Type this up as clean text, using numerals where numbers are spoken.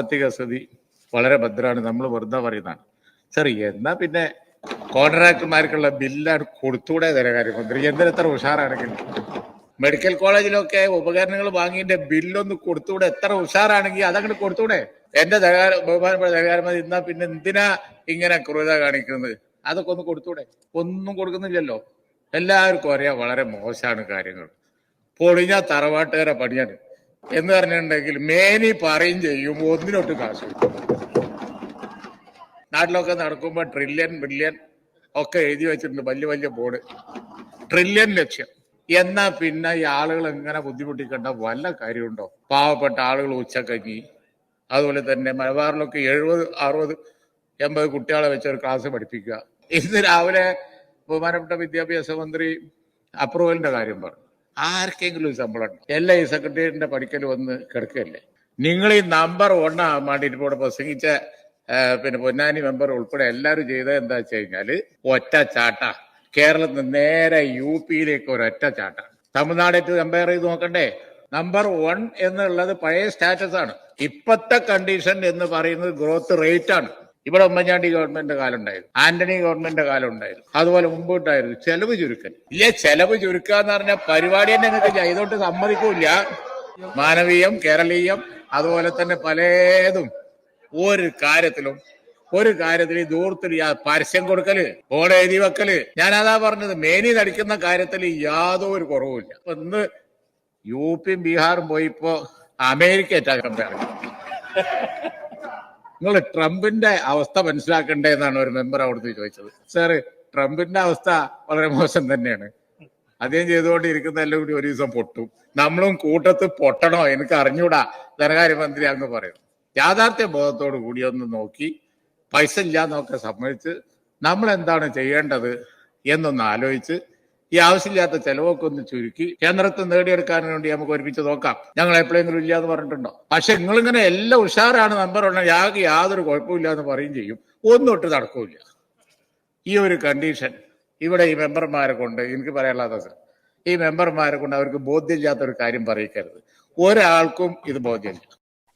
സാമ്പത്തിക സ്ഥിതി വളരെ ഭദ്രമാണ്. നമ്മൾ വെറുതെ പറയുന്നതാണ്. സർ, എന്നാ പിന്നെ കോൺട്രാക്ടർമാർക്കുള്ള ബില്ലാണ് കൊടുത്തൂടെ ധനകാര്യമന്ത്രി? എന്തിനെത്ര ഉഷാറാണെങ്കിൽ മെഡിക്കൽ കോളേജിലൊക്കെ ഉപകരണങ്ങൾ വാങ്ങിയതിന്റെ ബില്ലൊന്ന് കൊടുത്തൂടെ? എത്ര ഉഷാറാണെങ്കിൽ അതങ്ങോട്ട് കൊടുത്തൂടെ? എന്റെ ബഹുമാനപ്പെട്ട ധനകാര്യമന്ത്രി, എന്നാ പിന്നെ എന്തിനാ ഇങ്ങനെ ക്രൂരത കാണിക്കുന്നത്? അതൊക്കെ ഒന്ന് കൊടുത്തൂടെ? ഒന്നും കൊടുക്കുന്നില്ലല്ലോ. എല്ലാവർക്കും അറിയാം വളരെ മോശമാണ് കാര്യങ്ങൾ. പൊളിഞ്ഞ തറവാട്ടുകാരെ പണിയാണ് എന്ന് പറഞ്ഞിട്ടുണ്ടെങ്കിൽ മേനി പറയും ചെയ്യും, ഒന്നിനൊട്ട് കാശ്. നാട്ടിലൊക്കെ നടക്കുമ്പോൾ ട്രില്യൺ ബില്യൺ ഒക്കെ എഴുതി വെച്ചിട്ടുണ്ട്, വലിയ വലിയ ബോർഡ്, ട്രില്യൺ ലക്ഷ്യം. എന്നാ പിന്നെ ഈ ആളുകൾ എങ്ങനെ ബുദ്ധിമുട്ടിക്കേണ്ട വല്ല കാര്യമുണ്ടോ? പാവപ്പെട്ട ആളുകൾ ഉച്ചക്കഞ്ഞി, അതുപോലെ തന്നെ മലബാറിലൊക്കെ 70, 60, 80 കുട്ടികളെ വെച്ച് ഒരു ക്ലാസ് പഠിപ്പിക്കുക. ഇന്ന് രാവിലെ ബഹുമാനപ്പെട്ട വിദ്യാഭ്യാസ മന്ത്രി അപ്രൂവലിന്റെ കാര്യം പറഞ്ഞു. ആർക്കെങ്കിലും ശമ്പളം ഉണ്ടോ? എല്ലാ ഈ സെക്രട്ടേറിയറ്റിന്റെ പഠിക്കൽ വന്ന് കിടക്കുകയല്ലേ? നിങ്ങൾ ഈ നമ്പർ 1 ആവാൻ വേണ്ടിയിട്ട് ഇവിടെ പ്രസംഗിച്ച പിന്നെ പൊന്നാനി മെമ്പർ ഉൾപ്പെടെ എല്ലാവരും ചെയ്തത് എന്താ വെച്ച് കഴിഞ്ഞാല് ഒറ്റ ചാട്ട. കേരളത്തിൽ നിന്ന് നേരെ UP-യിലേക്ക് ഒരൊറ്റ ചാട്ട. തമിഴ്നാടായിട്ട് കമ്പയർ ചെയ്ത് നോക്കണ്ടേ? നമ്പർ 1 എന്നുള്ളത് പഴയ സ്റ്റാറ്റസ് ആണ്. ഇപ്പത്തെ കണ്ടീഷൻ എന്ന് പറയുന്നത് ഗ്രോത്ത് റേറ്റ് ആണ്. ഇവിടെ ഉമ്മൻചാണ്ടി ഗവൺമെന്റിന്റെ കാലം ഉണ്ടായിരുന്നു, ആന്റണി ഗവൺമെന്റിന്റെ കാലം ഉണ്ടായിരുന്നു, അതുപോലെ മുമ്പോട്ടായിരുന്നു. ചെലവ് ചുരുക്കൽ ഇല്ലേ? ചെലവ് ചുരുക്കുക എന്ന് പറഞ്ഞ പരിപാടി തന്നെ നിങ്ങൾക്ക് ചെയ്തോട്ട് സമ്മതിക്കൂല. മാനവീയം, കേരളീയം, അതുപോലെ തന്നെ പലതും ഒരു കാര്യത്തിലും ദൂരത്തിൽ പരസ്യം കൊടുക്കല്, ബോർഡ് എഴുതി വെക്കല്. ഞാൻ അതാ പറഞ്ഞത്, മേനി നടിക്കുന്ന കാര്യത്തിൽ യാതൊരു കുറവുമില്ല. അപ്പൊ ഇന്ന് UP-യും ബീഹാറും പോയി ഇപ്പോ അമേരിക്ക കമ്പയർ. നിങ്ങൾ ട്രംപിന്റെ അവസ്ഥ മനസ്സിലാക്കണ്ടേ എന്നാണ് ഒരു മെമ്പർ അവിടുന്ന് ചോദിച്ചത്. സാറ്, ട്രംപിന്റെ അവസ്ഥ വളരെ മോശം തന്നെയാണ്. അദ്ദേഹം ചെയ്തുകൊണ്ടിരിക്കുന്ന എല്ലാം കൂടി ഒരു ദിവസം പൊട്ടും. നമ്മളും കൂട്ടത്ത് പൊട്ടണോ എനിക്ക് അറിഞ്ഞൂടാ ധനകാര്യമന്ത്രി അങ്ങ് പറയും. യാഥാർത്ഥ്യ ബോധത്തോടു കൂടി ഒന്ന് നോക്കി പൈസ ഇല്ലാന്നൊക്കെ സമ്മതിച്ച് നമ്മൾ എന്താണ് ചെയ്യേണ്ടത് എന്നൊന്ന് ആലോചിച്ച് ഈ ആവശ്യമില്ലാത്ത ചെലവൊക്കെ ഒന്ന് ചുരുക്കി കേന്ദ്രത്തിൽ നേടിയെടുക്കാൻ വേണ്ടി നമുക്ക് ഒരുമിച്ച് നോക്കാം. ഞങ്ങൾ എപ്പോഴെങ്കിലും ഇല്ല എന്ന് പറഞ്ഞിട്ടുണ്ടോ? പക്ഷെ നിങ്ങളിങ്ങനെ എല്ലാം ഉഷാറാണ്, നമ്പർ ഉള്ള യാതൊരു കുഴപ്പമില്ല എന്ന് പറയും ചെയ്യും, ഒന്നൊട്ട് നടക്കൂല. ഈ ഒരു കണ്ടീഷൻ ഇവിടെ ഈ മെമ്പർമാരെ കൊണ്ട് എനിക്ക് പറയാനുള്ളത്, ഈ മെമ്പർമാരെ കൊണ്ട് അവർക്ക് ബോധ്യമില്ലാത്തൊരു കാര്യം പറയിക്കരുത്. ഒരാൾക്കും ഇത് ബോധ്യമില്ല.